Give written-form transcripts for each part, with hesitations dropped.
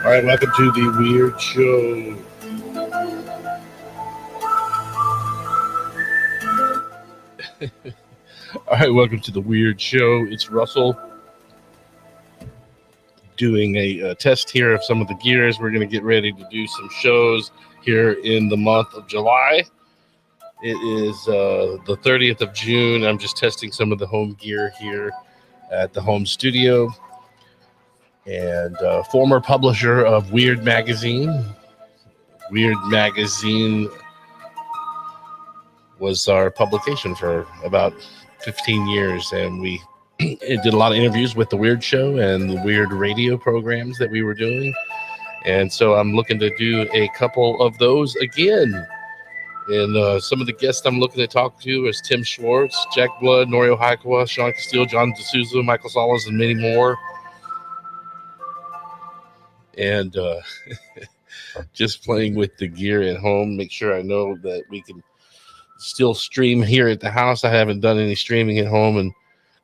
All right, welcome to the Weird Show. All right, welcome to the Weird Show. It's Russell doing a test here of some of the gears. We're going to get ready to do some shows here in the month of July. It is the 30th of June. I'm just testing some of the home gear here at the home studio. And former publisher of Weird Magazine. Weird Magazine was our publication for about 15 years, and we did a lot of interviews with the Weird Show and the weird radio programs that we were doing. And so I'm looking to do a couple of those again. And some of the guests I'm looking to talk to is Tim Schwartz, Jack Blood, Norio Haikawa, Sean Castile, John D'Souza, Michael Salas, and many more. And just playing with the gear at home, make sure I know that we can still stream here at the house. I haven't done any streaming at home in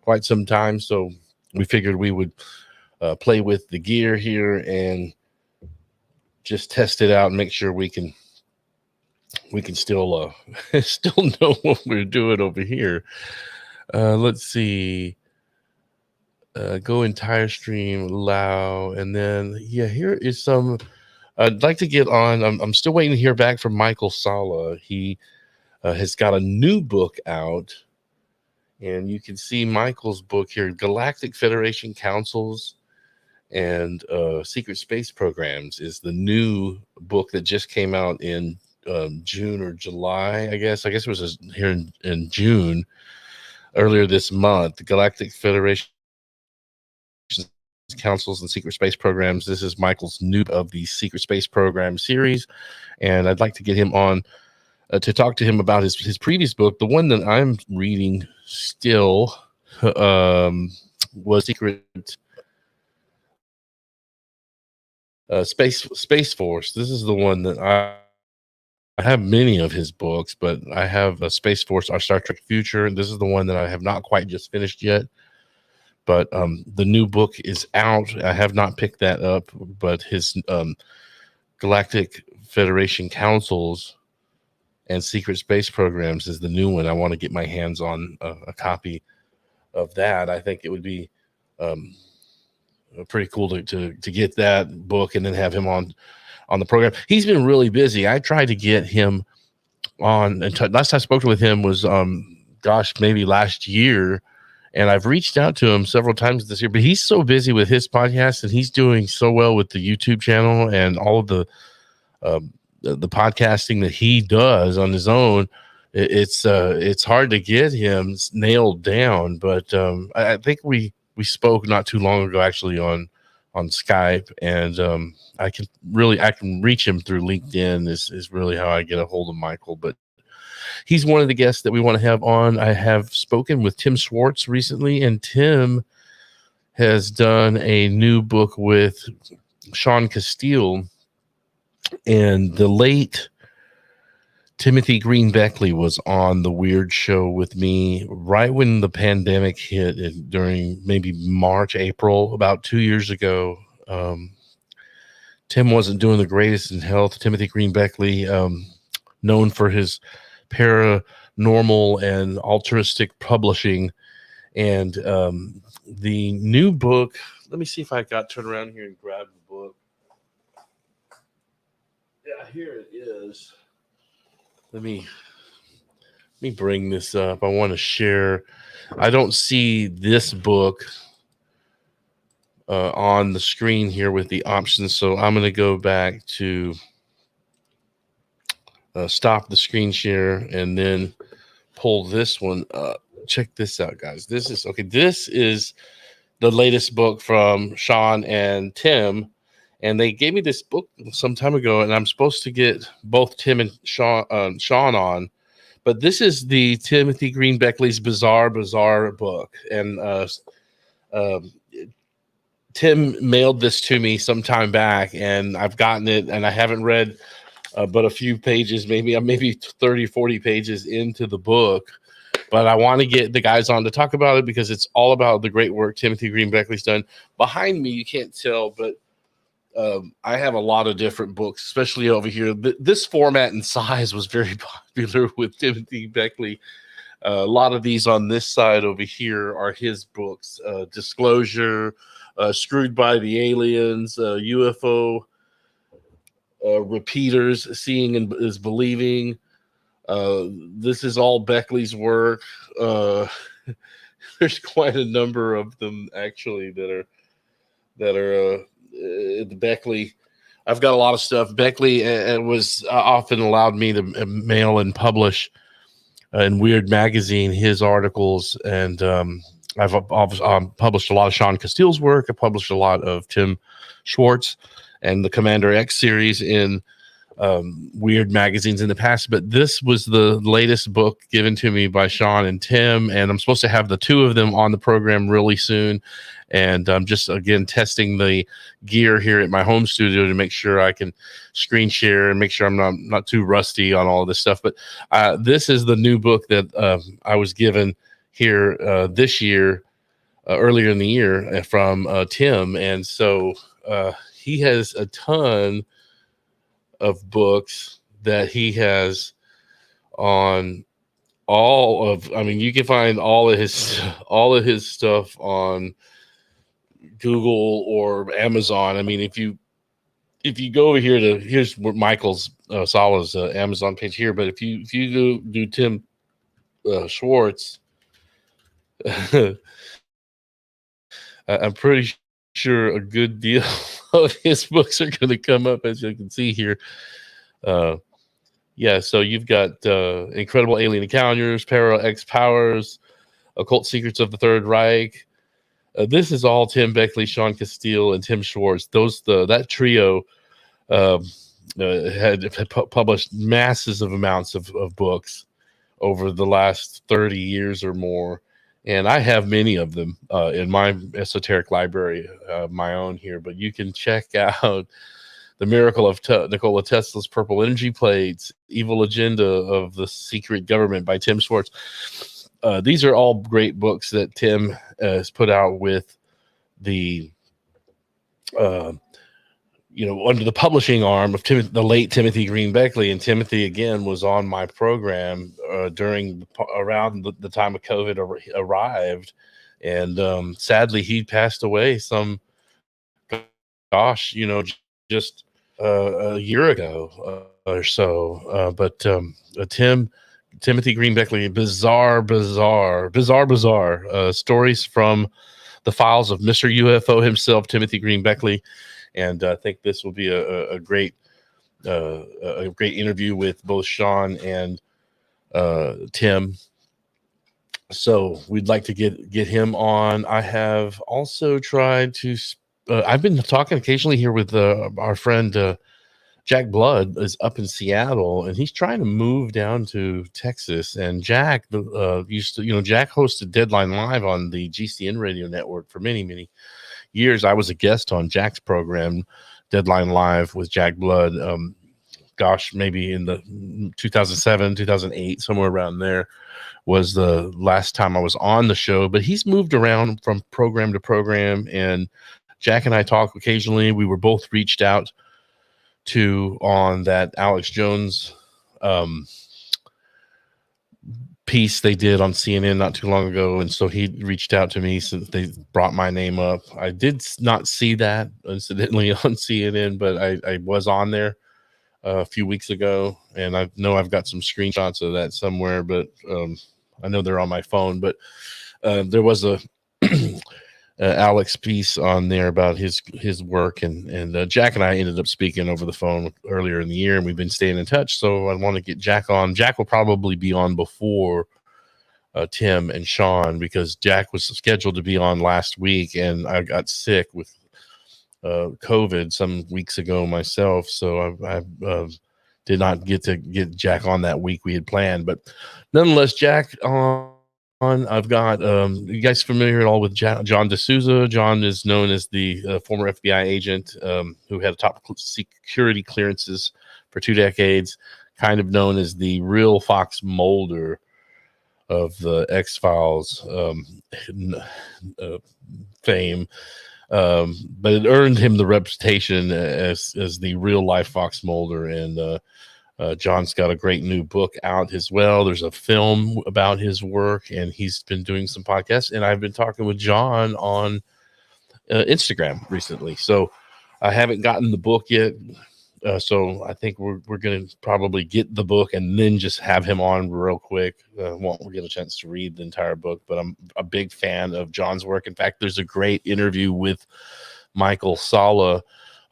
quite some time, so we figured we would play with the gear here and just test it out and make sure we can still still know what we're doing over here. Let's see. Go entire stream, allow, and then here is some. I'd like to get on. I'm still waiting to hear back from Michael Sala. He has got a new book out, and you can see Michael's book here, Galactic Federation Councils and Secret Space Programs, is the new book that just came out in June or July, I guess. It was here in June, earlier this month. The Galactic Federation Councils and Secret Space Programs. This is Michael's new of the Secret Space Program series, and I'd like to get him on to talk to him about his previous book. The one that I'm reading still was Secret Space Force. This is the one that I have many of his books, but I have a Space Force, our Star Trek Future, and this is the one that I have not quite just finished yet. But the new book is out. I have not picked that up, but his Galactic Federation Councils and Secret Space Programs is the new one. I want to get my hands on a copy of that. I think it would be pretty cool to get that book and then have him on the program. He's been really busy. I tried to get him on. And last I spoke with him was, maybe last year. And I've reached out to him several times this year, but he's so busy with his podcast, and he's doing so well with the YouTube channel and all of the podcasting that he does on his own. It's hard to get him nailed down. But I think we spoke not too long ago, actually, on Skype, and I can reach him through LinkedIn. Is really how I get a hold of Michael. But he's one of the guests that we want to have on. I have spoken with Tim Schwartz recently, and Tim has done a new book with Sean Castile, and the late Timothy Green Beckley was on the Weird Show with me right when the pandemic hit, during maybe March, April, about 2 years ago. Tim wasn't doing the greatest in health. Timothy Green Beckley, known for his paranormal and altruistic publishing, and the new book. Let me see if I got turn around here and grab the book. Yeah, here it is. Let me bring this up. I want to share. I don't see this book on the screen here with the options, so I'm going to go back to stop the screen share and then pull this one up. Check this out, guys. This is the latest book from Sean and Tim, And they gave me this book some time ago, and I'm supposed to get both Tim and Sean on. But this is the Timothy Green Beckley's Bizarre Bazaar book, and um, Tim mailed this to me some time back, and I've gotten it, and I haven't read but a few pages, maybe 30, 40 pages into the book. But I want to get the guys on to talk about it because it's all about the great work Timothy Green Beckley's done. Behind me, you can't tell, but I have a lot of different books, especially over here. This format and size was very popular with Timothy Beckley. A lot of these on this side over here are his books. Disclosure, Screwed by the Aliens, UFO Repeaters, Seeing is Believing. This is all Beckley's work. There's quite a number of them actually that are the Beckley. I've got a lot of stuff. Beckley was often allowed me to mail and publish in Weird Magazine his articles, and I've published a lot of Sean Castile's work. I published a lot of Tim Schwartz and the Commander X series in Weird magazines in the past, but this was the latest book given to me by Sean and Tim, and I'm supposed to have the two of them on the program really soon. And I'm just again testing the gear here at my home studio to make sure I can screen share and make sure I'm not too rusty on all of this stuff. But this is the new book that I was given here this year, earlier in the year from Tim, and so he has a ton of books that he has on all of, I mean, you can find all of his stuff on Google or Amazon. I mean, if you go over here to, here's Michael's Sala's Amazon page here, but if you do Tim Schwartz, I'm pretty sure a good deal of his books are going to come up, as you can see here. Yeah, so you've got Incredible Alien Encounters, Para X Powers, Occult Secrets of the Third Reich. This is all Tim Beckley, Sean Castile, and Tim Schwartz. That trio had published masses of amounts of books over the last 30 years or more. And I have many of them in my esoteric library, my own here. But you can check out The Miracle of Nikola Tesla's Purple Energy Plates, Evil Agenda of the Secret Government by Tim Schwartz. These are all great books that Tim has put out with the, under the publishing arm of the late Timothy Green Beckley. And Timothy, again, was on my program around the time of COVID arrived. And sadly, he passed away just a year ago or so. But Timothy Green Beckley, bizarre stories from the files of Mr. UFO himself, Timothy Green Beckley. And I think this will be a great interview with both Sean and Tim. So we'd like to get him on. I have also tried to. I've been talking occasionally here with our friend Jack Blood is up in Seattle, and he's trying to move down to Texas. And Jack Jack hosted Deadline Live on the GCN radio network for many, many years. I was a guest on Jack's program, Deadline Live with Jack Blood. Maybe in the 2007, 2008, somewhere around there was the last time I was on the show. But he's moved around from program to program, and Jack and I talk occasionally. We were both reached out to on that Alex Jones piece they did on CNN not too long ago, and so he reached out to me since they brought my name up. I did not see that incidentally on CNN, but I was on there a few weeks ago, and I know I've got some screenshots of that somewhere, but I know they're on my phone. But there was a Alex piece on there about his work, and Jack and I ended up speaking over the phone earlier in the year, and we've been staying in touch. So I want to get Jack on. Jack will probably be on before Tim and Sean, because Jack was scheduled to be on last week, and I got sick with COVID some weeks ago myself, so I did not get to get Jack on that week we had planned. But nonetheless, Jack on. I've got you guys familiar at all with John D'Souza? John is known as the former FBI agent who had top security clearances for 2 decades, kind of known as the real Fox Mulder of the X-Files fame. But it earned him the reputation as the real life Fox Mulder. And John's got a great new book out as well. There's a film about his work, and he's been doing some podcasts. And I've been talking with John on Instagram recently. So I haven't gotten the book yet. So I think we're going to probably get the book and then just have him on real quick. Won't get a chance to read the entire book, but I'm a big fan of John's work. In fact, there's a great interview with Michael Salla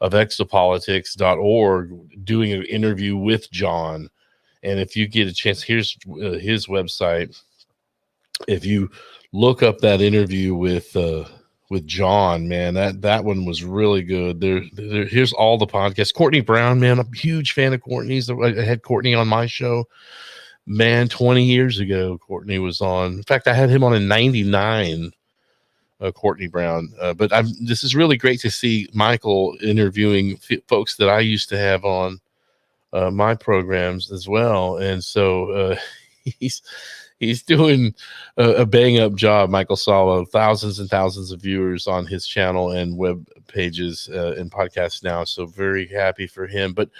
of exopolitics.org doing an interview with John. And if you get a chance, here's his website. If you look up that interview with John, man, that one was really good. Here's all the podcasts. Courtney Brown, man, I'm a huge fan of Courtney's. I had Courtney on my show, man, 20 years ago. Courtney was on. In fact, I had him on in 99. Courtney Brown. But this is really great to see Michael interviewing folks that I used to have on my programs as well. And so he's doing a bang up job. Michael Salla, thousands and thousands of viewers on his channel and web pages and podcasts now. So very happy for him. But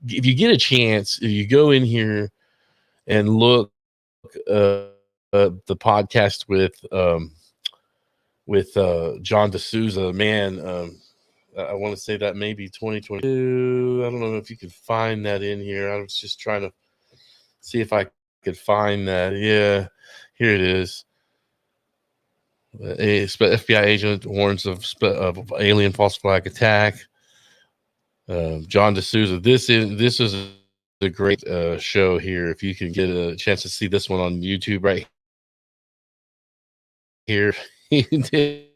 if you get a chance, if you go in here and look the podcast with John D'Souza, man, I want to say that maybe 2022. I don't know if you could find that in here. I was just trying to see if I could find that. Yeah, here it is. A FBI agent warns of alien false flag attack. John D'Souza. This is a great show here. If you can get a chance to see this one on YouTube right here. He did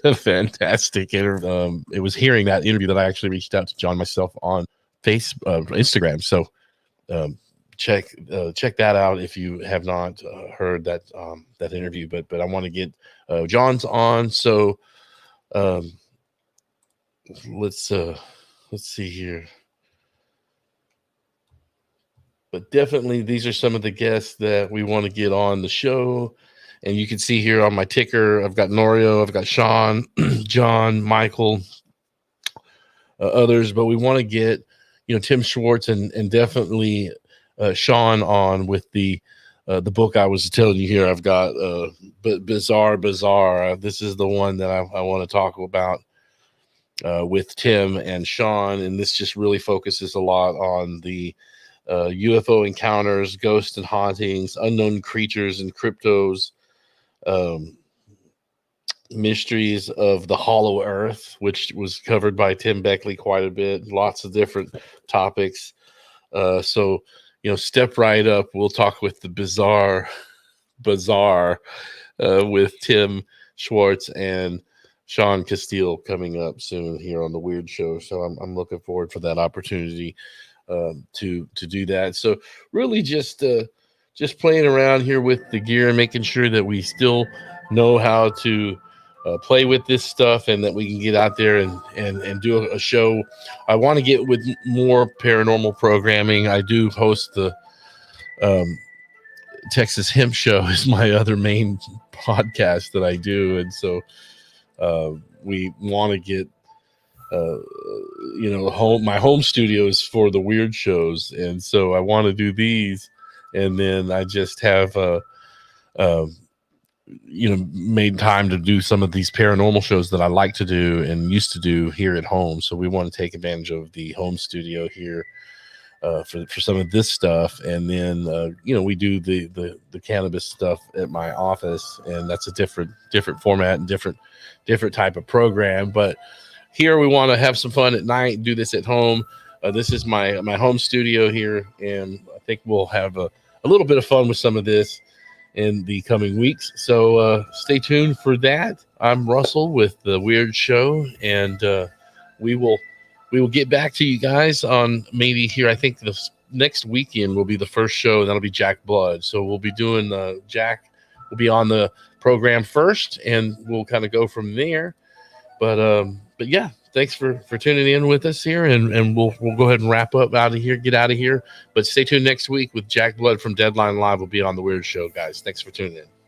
a fantastic interview. It was hearing that interview that I actually reached out to John myself on Instagram. So check that out if you have not heard that interview. But I want to get John's on. So let's see here. But definitely, these are some of the guests that we want to get on the show. And you can see here on my ticker, I've got Norio, I've got Sean, John, Michael, others. But we want to get, Tim Schwartz and definitely Sean on with the book I was telling you here. I've got Bizarre. This is the one that I want to talk about with Tim and Sean. And this just really focuses a lot on the UFO encounters, ghosts and hauntings, unknown creatures and cryptos, mysteries of the hollow earth, which was covered by Tim Beckley quite a bit, lots of different topics. So step right up. We'll talk with the bizarre with Tim Schwartz and Sean Castile coming up soon here on the Weird Show. So I'm looking forward for that opportunity to do that. So really just playing around here with the gear and making sure that we still know how to play with this stuff and that we can get out there and do a show. I want to get with more paranormal programming. I do host the Texas Hemp Show is my other main podcast that I do. And so we want to get my home studio is for the weird shows, and so I want to do these, and then I just have made time to do some of these paranormal shows that I like to do and used to do here at home. So we want to take advantage of the home studio here for some of this stuff, and then we do the cannabis stuff at my office, and that's a different format and different type of program, but here we want to have some fun at night and do this at home. This is my home studio here, and I think we'll have a little bit of fun with some of this. in the coming weeks. So stay tuned for that. I'm Russell with the Weird Show, and we will get back to you guys on maybe here. I think the next weekend will be the first show. That'll be Jack Blood. So we'll be doing Jack will be on the program first, and we'll kind of go from there. But yeah, thanks for tuning in with us here, and we'll go ahead and wrap up out of here, get out of here. But stay tuned next week with Jack Blood from Deadline Live. Will be on the Weird Show, guys. Thanks for tuning in.